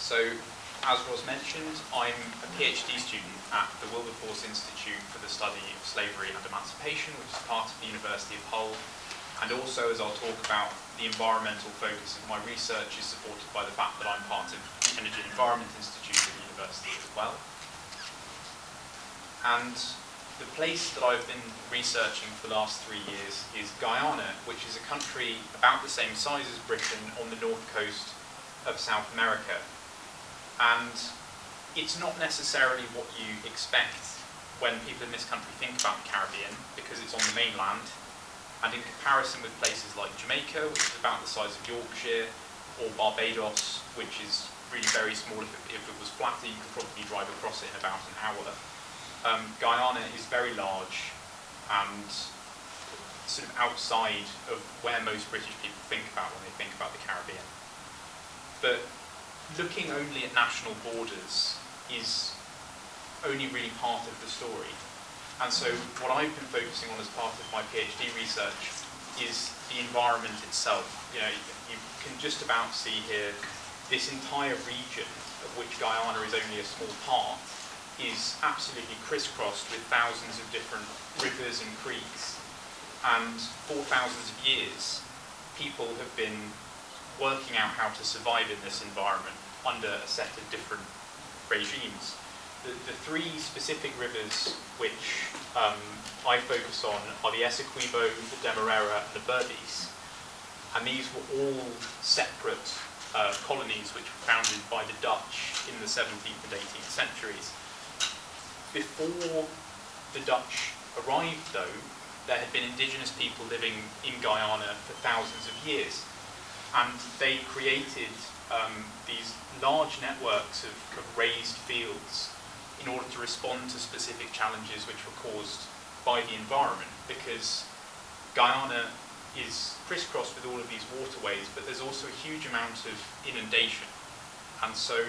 So, as was mentioned, I'm a PhD student at the Wilberforce Institute for the Study of Slavery and Emancipation, which is part of the University of Hull. And also, as I'll talk about, the environmental focus of my research is supported by the fact that I'm part of the Energy and Environment Institute at the university as well. And the place that I've been researching for the last 3 years is Guyana, which is a country about the same size as Britain on the north coast of South America. And it's not necessarily what you expect when people in this country think about the Caribbean, because it's on the mainland. And in comparison with places like Jamaica, which is about the size of Yorkshire, or Barbados, which is really very small, if it was flatter, you could probably drive across it in about an hour. Guyana is very large and sort of outside of where most British people think about when they think about the Caribbean. But looking only at national borders is only really part of the story. And so what I've been focusing on as part of my PhD research is the environment itself. You know, you can just about see here this entire region, of which Guyana is only a small part, is absolutely crisscrossed with thousands of different rivers and creeks. And for thousands of years, people have been working out how to survive in this environment under a set of different regimes. The three specific rivers which I focus on are the Essequibo, the Demerara, and the Berbice. And these were all separate colonies which were founded by the Dutch in the 17th and 18th centuries. Before the Dutch arrived, though, there had been indigenous people living in Guyana for thousands of years. And they created these large networks of raised fields in order to respond to specific challenges which were caused by the environment, because Guyana is crisscrossed with all of these waterways, but there's also a huge amount of inundation. And so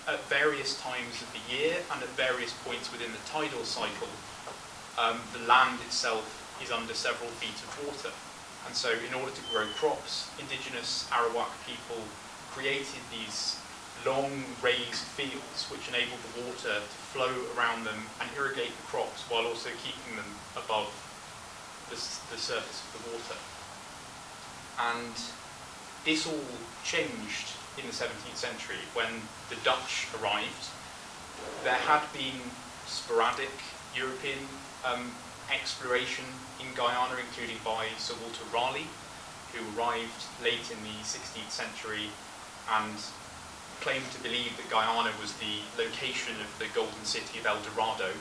at various times of the year and at various points within the tidal cycle, the land itself is under several feet of water. And so in order to grow crops, indigenous Arawak people created these long raised fields which enabled the water to flow around them and irrigate the crops while also keeping them above the surface of the water. And this all changed in the 17th century when the Dutch arrived. There had been sporadic European exploration in Guyana, including by Sir Walter Raleigh, who arrived late in the 16th century and claimed to believe that Guyana was the location of the golden city of El Dorado.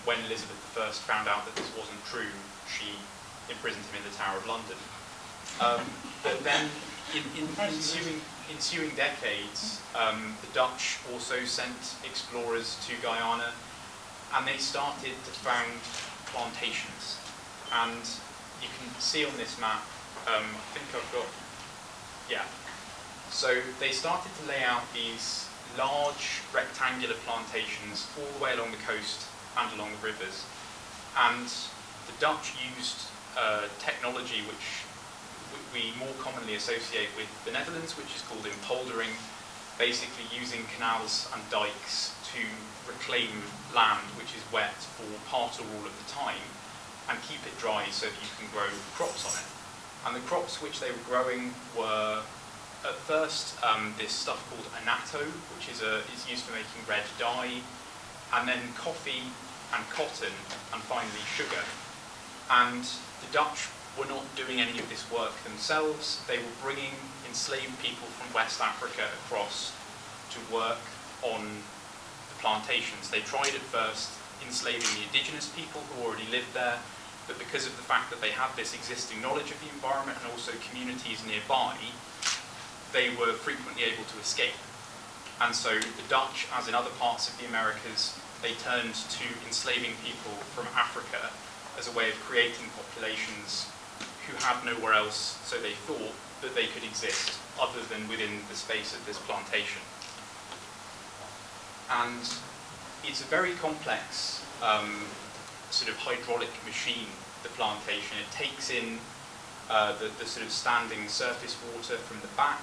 When Elizabeth I found out that this wasn't true, she imprisoned him in the Tower of London. But then, in ensuing decades, the Dutch also sent explorers to Guyana, and they started to found plantations. And you can see on this map, I think I've got, yeah. So they started to lay out these large rectangular plantations all the way along the coast and along the rivers. And the Dutch used technology which we more commonly associate with the Netherlands, which is called impoldering, basically using canals and dikes to reclaim land which is wet for part or all of the time and keep it dry so that you can grow crops on it. And the crops which they were growing were at first this stuff called annatto, which is used for making red dye, and then coffee and cotton, and finally sugar. And the Dutch were not doing any of this work themselves. They were bringing enslaved people from West Africa across to work on the plantations. They tried at first enslaving the indigenous people who already lived there, but because of the fact that they had this existing knowledge of the environment and also communities nearby, they were frequently able to escape. And so the Dutch, as in other parts of the Americas, they turned to enslaving people from Africa as a way of creating populations who had nowhere else, so they thought, that they could exist other than within the space of this plantation. And it's a very complex sort of hydraulic machine, the plantation. It takes in the sort of standing surface water from the back,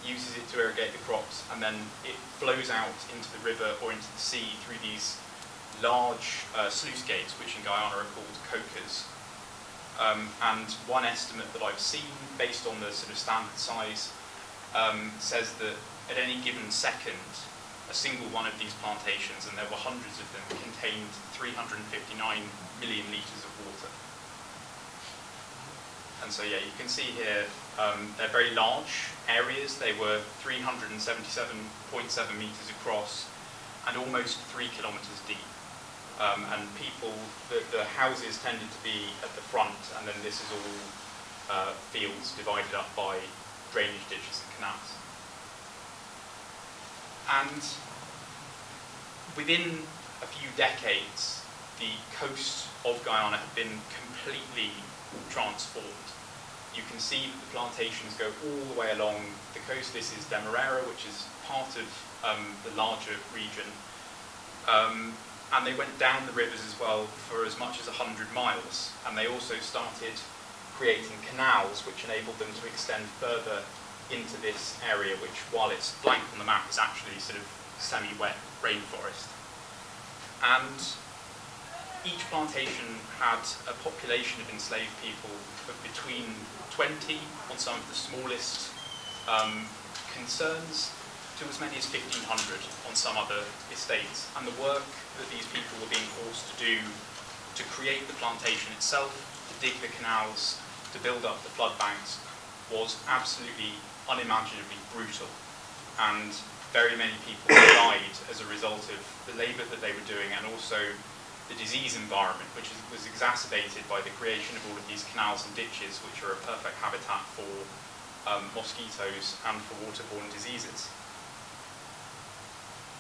uses it to irrigate the crops, and then it flows out into the river or into the sea through these large sluice gates, which in Guyana are called cocas. And one estimate that I've seen, based on the sort of standard size, says that at any given second, a single one of these plantations, and there were hundreds of them, contained 359 million litres of water. And so, yeah, you can see here, they're very large areas. They were 377.7 metres across and almost 3 kilometres deep. And people, the houses tended to be at the front, and then this is all fields divided up by drainage ditches and canals. And within a few decades, the coast of Guyana had been completely transformed. You can see that the plantations go all the way along the coast. This is Demerara, which is part of the larger region. And they went down the rivers as well for as much as 100 miles. And they also started creating canals which enabled them to extend further into this area, which, while it's blank on the map, is actually sort of semi-wet rainforest. And each plantation had a population of enslaved people of between 20 on some of the smallest concerns to as many as 1,500 on some other estates. And the work that these people were being forced to do to create the plantation itself, to dig the canals, to build up the flood banks, was absolutely unimaginably brutal. And very many people died as a result of the labour that they were doing, and also the disease environment, which was exacerbated by the creation of all of these canals and ditches, which are a perfect habitat for mosquitoes and for waterborne diseases.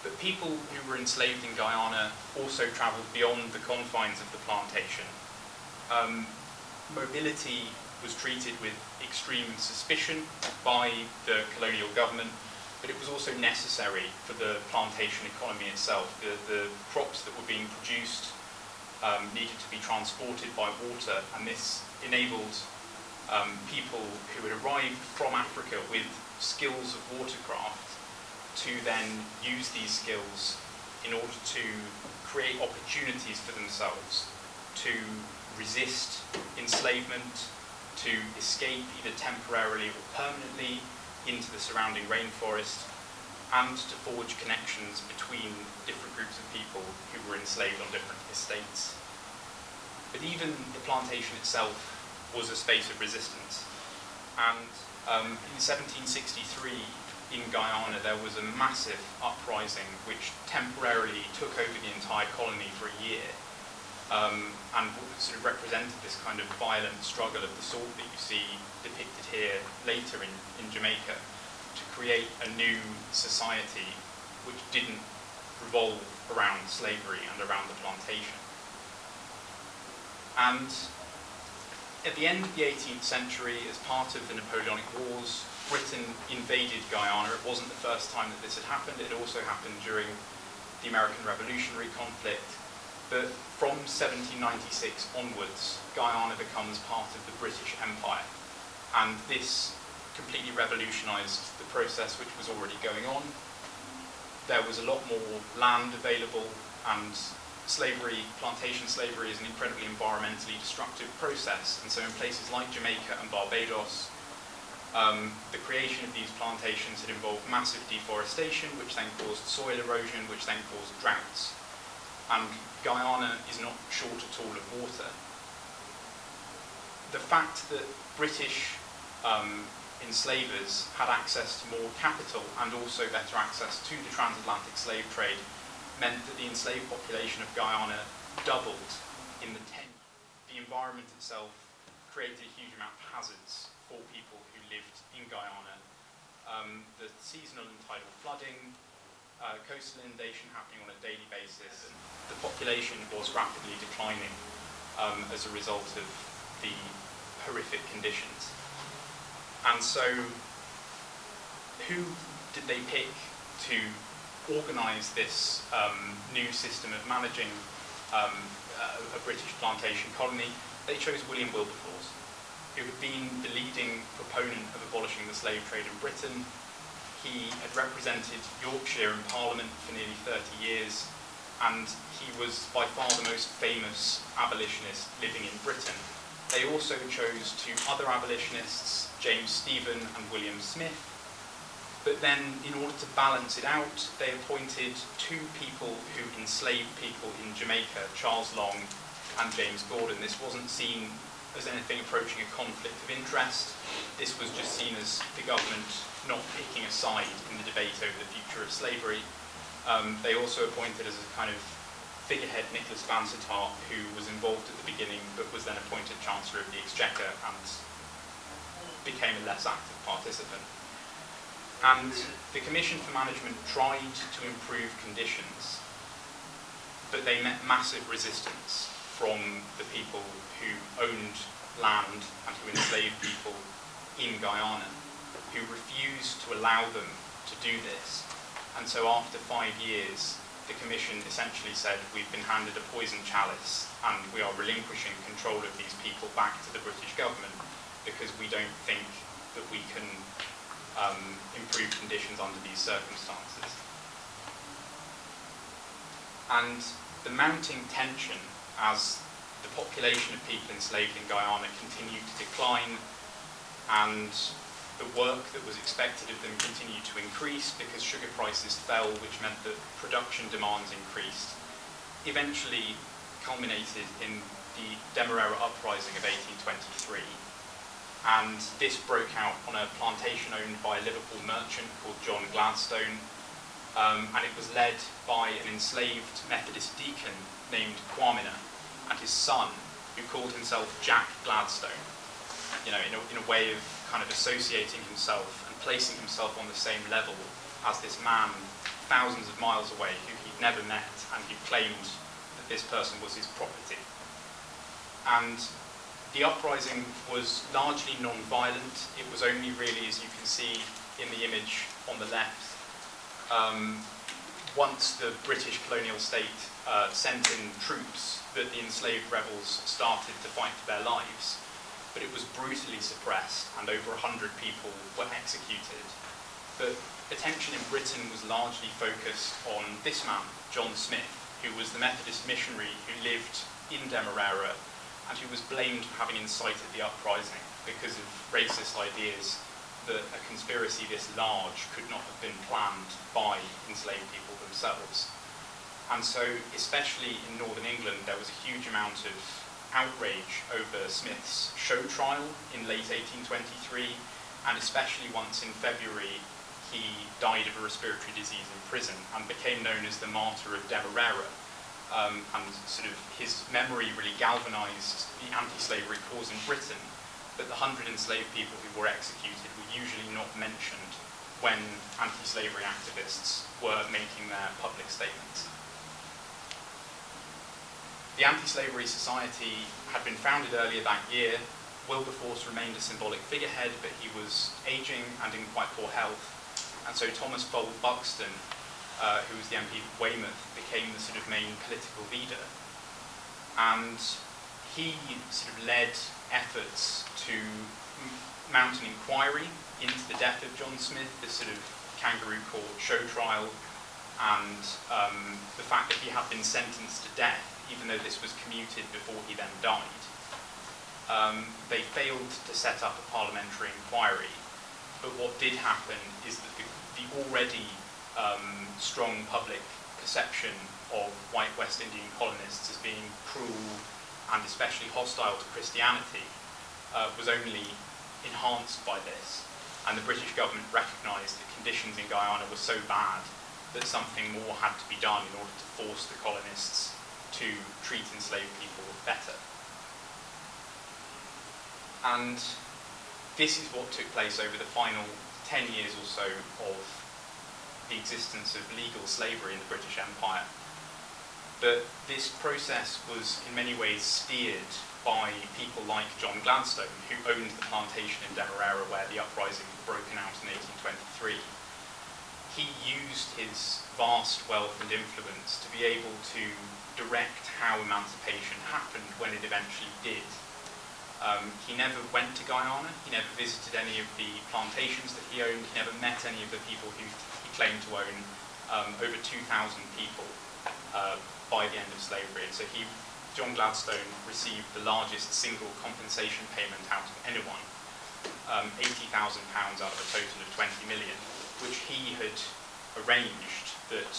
But people who were enslaved in Guyana also travelled beyond the confines of the plantation. Mobility was treated with extreme suspicion by the colonial government, but it was also necessary for the plantation economy itself. The crops that were being produced needed to be transported by water, and this enabled people who had arrived from Africa with skills of watercraft to then use these skills in order to create opportunities for themselves, to resist enslavement, to escape either temporarily or permanently into the surrounding rainforest, and to forge connections between different groups of people who were enslaved on different estates. But even the plantation itself was a space of resistance. And in 1763, in Guyana, there was a massive uprising which temporarily took over the entire colony for a year, and sort of represented this kind of violent struggle of the sort that you see depicted here later in Jamaica, to create a new society which didn't revolve around slavery and around the plantation. And at the end of the 18th century, as part of the Napoleonic Wars, Britain invaded Guyana. It wasn't the first time that this had happened. It also happened during the American Revolutionary conflict. But from 1796 onwards, Guyana becomes part of the British Empire. And this completely revolutionised the process which was already going on. There was a lot more land available, and slavery, plantation slavery, is an incredibly environmentally destructive process. And so in places like Jamaica and Barbados, the creation of these plantations had involved massive deforestation, which then caused soil erosion, which then caused droughts. And Guyana is not short at all of water. The fact that British enslavers had access to more capital and also better access to the transatlantic slave trade meant that the enslaved population of Guyana doubled in the 10 years. The environment itself created a huge amount of hazards for people who lived in Guyana. The seasonal and tidal flooding, coastal inundation happening on a daily basis. The population was rapidly declining as a result of the horrific conditions. And so, who did they pick to organise this new system of managing a British plantation colony? They chose William Wilberforce, who had been the leading proponent of abolishing the slave trade in Britain, He had represented Yorkshire in Parliament for nearly 30 years, and he was by far the most famous abolitionist living in Britain. They also chose two other abolitionists, James Stephen and William Smith, but then in order to balance it out, they appointed two people who enslaved people in Jamaica, Charles Long and James Gordon. This wasn't seen as anything approaching a conflict of interest. This was just seen as the government not picking a side in the debate over the future of slavery. They also appointed as a kind of figurehead Nicholas Vansittart, who was involved at the beginning but was then appointed Chancellor of the Exchequer and became a less active participant. And the Commission for Management tried to improve conditions, but they met massive resistance from the people who owned land and who enslaved people in Guyana, who refused to allow them to do this. And so after 5 years, the Commission essentially said, we've been handed a poison chalice and we are relinquishing control of these people back to the British government because we don't think that we can improve conditions under these circumstances. And the mounting tension as the population of people enslaved in Guyana continued to decline, and the work that was expected of them continued to increase because sugar prices fell, which meant that production demands increased, eventually culminated in the Demerara Uprising of 1823. And this broke out on a plantation owned by a Liverpool merchant called John Gladstone, and it was led by an enslaved Methodist deacon named Kwamina and his son, who called himself Jack Gladstone, you know, in a way of kind of associating himself and placing himself on the same level as this man thousands of miles away who he'd never met and who claimed that this person was his property. And the uprising was largely non-violent. It was only really, as you can see in the image on the left, once the British colonial state sent in troops that the enslaved rebels started to fight for their lives. But it was brutally suppressed and over 100 people were executed. But attention in Britain was largely focused on this man, John Smith, who was the Methodist missionary who lived in Demerara and who was blamed for having incited the uprising because of racist ideas that a conspiracy this large could not have been planned by enslaved people themselves. And so, especially in Northern England, there was a huge amount of outrage over Smith's show trial in late 1823, and especially once in February he died of a respiratory disease in prison and became known as the martyr of Demerara. And sort of his memory really galvanised the anti-slavery cause in Britain, but the 100 enslaved people who were executed were usually not mentioned when anti-slavery activists were making their public statements. The Anti-Slavery Society had been founded earlier that year. Wilberforce remained a symbolic figurehead, but he was ageing and in quite poor health. And so Thomas Bold Buxton, who was the MP for Weymouth, became the sort of main political leader. And he sort of led efforts to mount an inquiry into the death of John Smith, this sort of kangaroo court show trial, and the fact that he had been sentenced to death, even though this was commuted before he then died. They failed to set up a parliamentary inquiry, but what did happen is that the already strong public perception of white West Indian colonists as being cruel and especially hostile to Christianity was only enhanced by this, and the British government recognised that conditions in Guyana were so bad that something more had to be done in order to force the colonists to treat enslaved people better. And this is what took place over the final 10 years or so of the existence of legal slavery in the British Empire. But this process was in many ways steered by people like John Gladstone, who owned the plantation in Demerara where the uprising had broken out in 1823. He used his vast wealth and influence to be able to direct how emancipation happened when it eventually did. He never went to Guyana, he never visited any of the plantations that he owned, he never met any of the people who he claimed to own over 2,000 people by the end of slavery. And so John Gladstone received the largest single compensation payment out of anyone, £80,000 out of a total of 20 million, which he had arranged that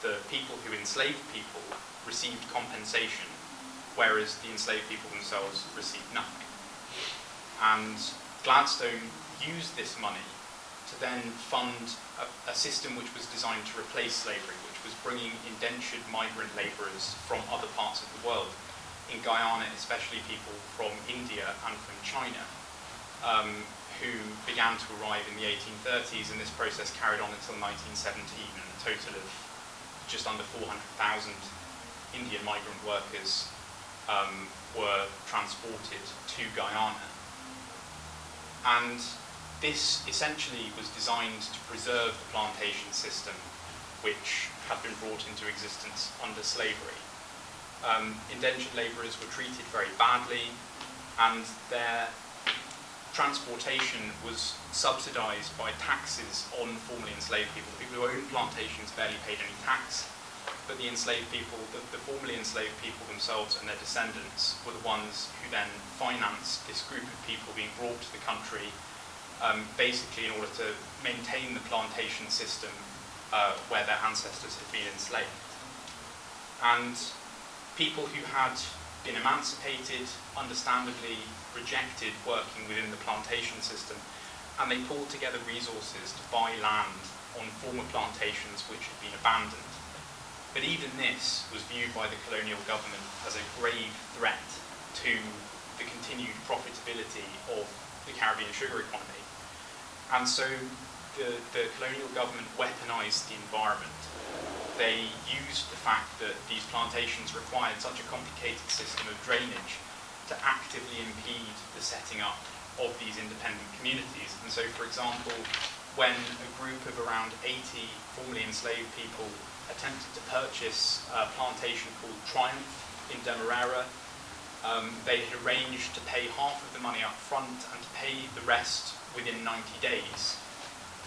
the people who enslaved people received compensation, whereas the enslaved people themselves received nothing. And Gladstone used this money to then fund a system which was designed to replace slavery, which was bringing indentured migrant labourers from other parts of the world, in Guyana especially people from India and from China, who began to arrive in the 1830s, and this process carried on until 1917, and a total of just under 400,000 Indian migrant workers were transported to Guyana. And this essentially was designed to preserve the plantation system which had been brought into existence under slavery. Indentured labourers were treated very badly, and their transportation was subsidised by taxes on formerly enslaved people. The people who owned plantations barely paid any tax, but the enslaved people, the formerly enslaved people themselves and their descendants were the ones who then financed this group of people being brought to the country, basically in order to maintain the plantation system where their ancestors had been enslaved. And people who had been emancipated, understandably rejected working within the plantation system, and they pulled together resources to buy land on former plantations which had been abandoned. But even this was viewed by the colonial government as a grave threat to the continued profitability of the Caribbean sugar economy. And so the colonial government weaponized the environment. They used the fact that these plantations required such a complicated system of drainage to actively impede the setting up of these independent communities. And so, for example, when a group of around 80 formerly enslaved people attempted to purchase a plantation called Triumph in Demerara, they had arranged to pay half of the money up front and to pay the rest within 90 days.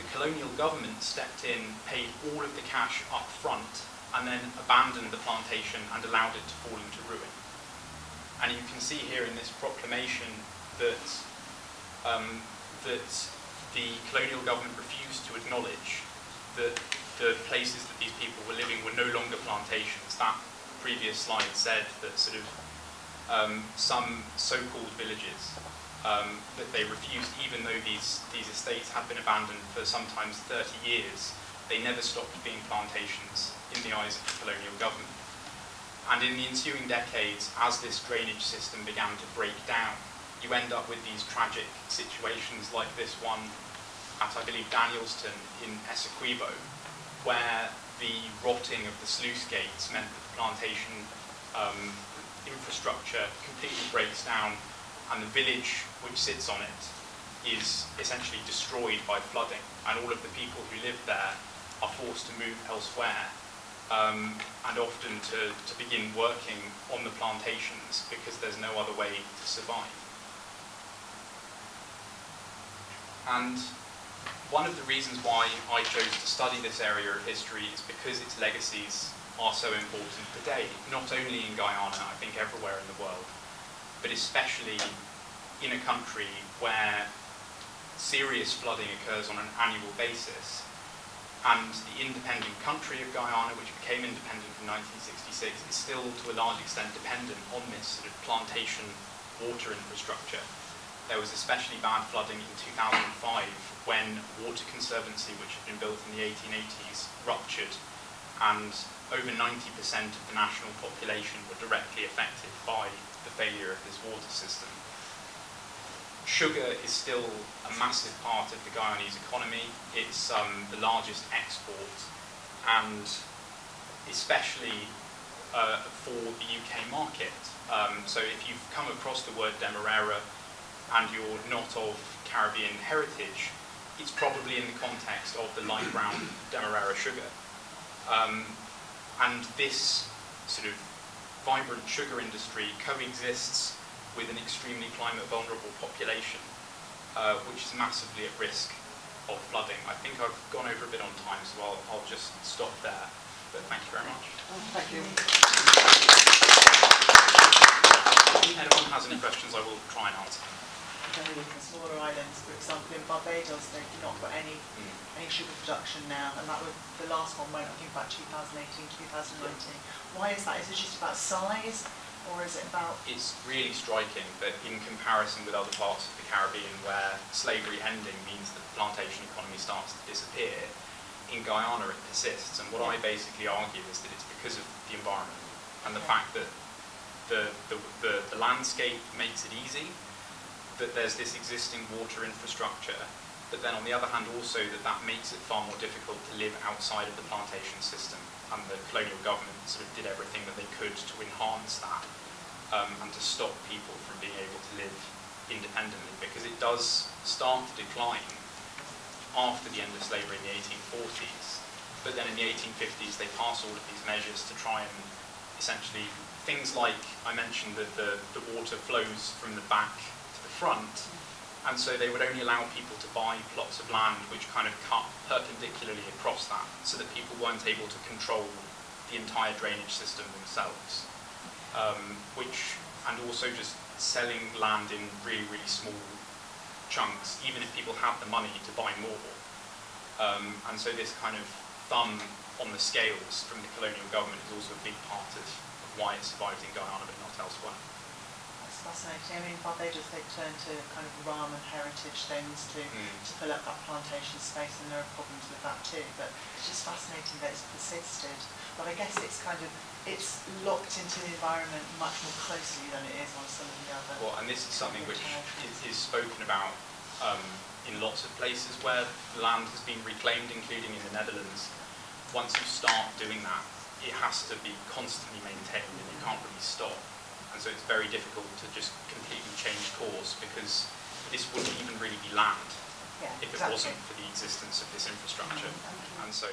The colonial government stepped in, paid all of the cash up front, and then abandoned the plantation and allowed it to fall into ruin. And you can see here in this proclamation that that the colonial government refused to acknowledge that the places that these people were living were no longer plantations. That previous slide said that sort of some so-called villages that they refused, even though these estates had been abandoned for sometimes 30 years, they never stopped being plantations in the eyes of the colonial government. And in the ensuing decades, as this drainage system began to break down, you end up with these tragic situations like this one at, I believe, Danielston in Essequibo, where the rotting of the sluice gates meant that the plantation infrastructure completely breaks down, and the village which sits on it is essentially destroyed by flooding, and all of the people who live there are forced to move elsewhere, and often to begin working on the plantations because there's no other way to survive. And one of the reasons why I chose to study this area of history is because its legacies are so important today, not only in Guyana, I think everywhere in the world, but especially in a country where serious flooding occurs on an annual basis. And the independent country of Guyana, which became independent in 1966, is still to a large extent dependent on this sort of plantation water infrastructure. There was especially bad flooding in 2005 when a water conservancy, which had been built in the 1880s, ruptured, and over 90% of the national population were directly affected by the failure of this water system. Sugar is still a massive part of the Guyanese economy. It's the largest export, and especially for the UK market. So if you've come across the word Demerara and you're not of Caribbean heritage, it's probably in the context of the light brown Demerara sugar. And this sort of vibrant sugar industry coexists with an extremely climate vulnerable population, which is massively at risk of flooding. I think I've gone over a bit on time, so I'll just stop there. But thank you very much. Thank you. If anyone has any questions, I will try and answer. The smaller islands, for example, in Barbados, they've not got any sugar production now, and that was the last one went, I think, about 2018, 2019. Why is that? Is it just about size, or is it about? It's really striking that in comparison with other parts of the Caribbean where slavery ending means that the plantation economy starts to disappear, in Guyana it persists. And what I basically argue is that it's because of the environment and the fact that the landscape makes it easy, that there's this existing water infrastructure, but then on the other hand also that makes it far more difficult to live outside of the plantation system, and the colonial government sort of did everything that they could to enhance that and to stop people from being able to live independently, because it does start to decline after the end of slavery in the 1840s, but then in the 1850s they pass all of these measures to try and essentially things like I mentioned that the water flows from the back front, and so they would only allow people to buy plots of land which kind of cut perpendicularly across that, so that people weren't able to control the entire drainage system themselves, and also just selling land in really, really small chunks, even if people had the money to buy more. And so this kind of thumb on the scales from the colonial government is also a big part of why it survived in Guyana but not elsewhere. Fascinating. I mean, Barbados, they turn to kind of rum and heritage things to fill up that plantation space, and there are problems with that too. But it's just fascinating that it's persisted. But I guess it's locked into the environment much more closely than it is on some of the other. Well, and this is something which is spoken about in lots of places where land has been reclaimed, including in the Netherlands. Once you start doing that, it has to be constantly maintained, and you can't really stop. And so it's very difficult to just completely change course, because this wouldn't even really be land if it wasn't for the existence of this infrastructure. And so